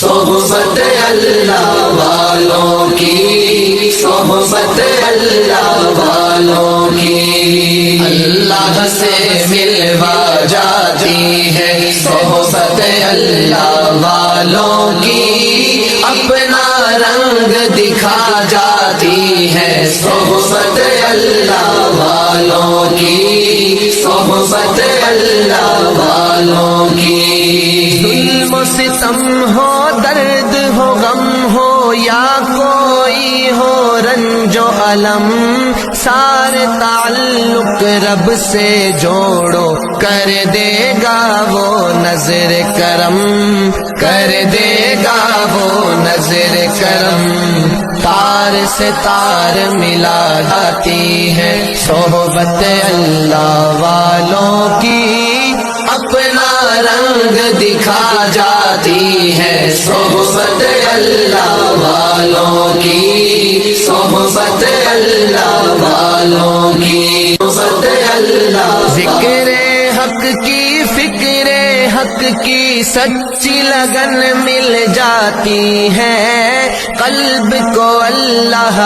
صحبت اللہ والوں کی، صحبت اللہ والوں کی، اللہ سے ملوا جاتی ہے صحبت اللہ والوں کی، اپنا رنگ دکھا جاتی ہے صحبت اللہ والوں کی، صحبت اللہ والوں کی۔ ظلم و ستم ہو، درد ہو، غم ہو، یا کوئی ہو رنج و الم، سارے تعلق رب سے جوڑو، کر دے گا وہ نظر کرم، کر دے گا وہ نظر کرم۔ تار سے تار ملا جاتی ہے صحبت اللہ والوں کی، اپنا رنگ دکھا جاتی ہے صحبت اللہ والوں کی، صحبت اللہ والوں کی، صحبت اللہ۔ ذکر حق کی، فکر حق کی سچی لگن مل جاتی ہے، قلب کو اللہ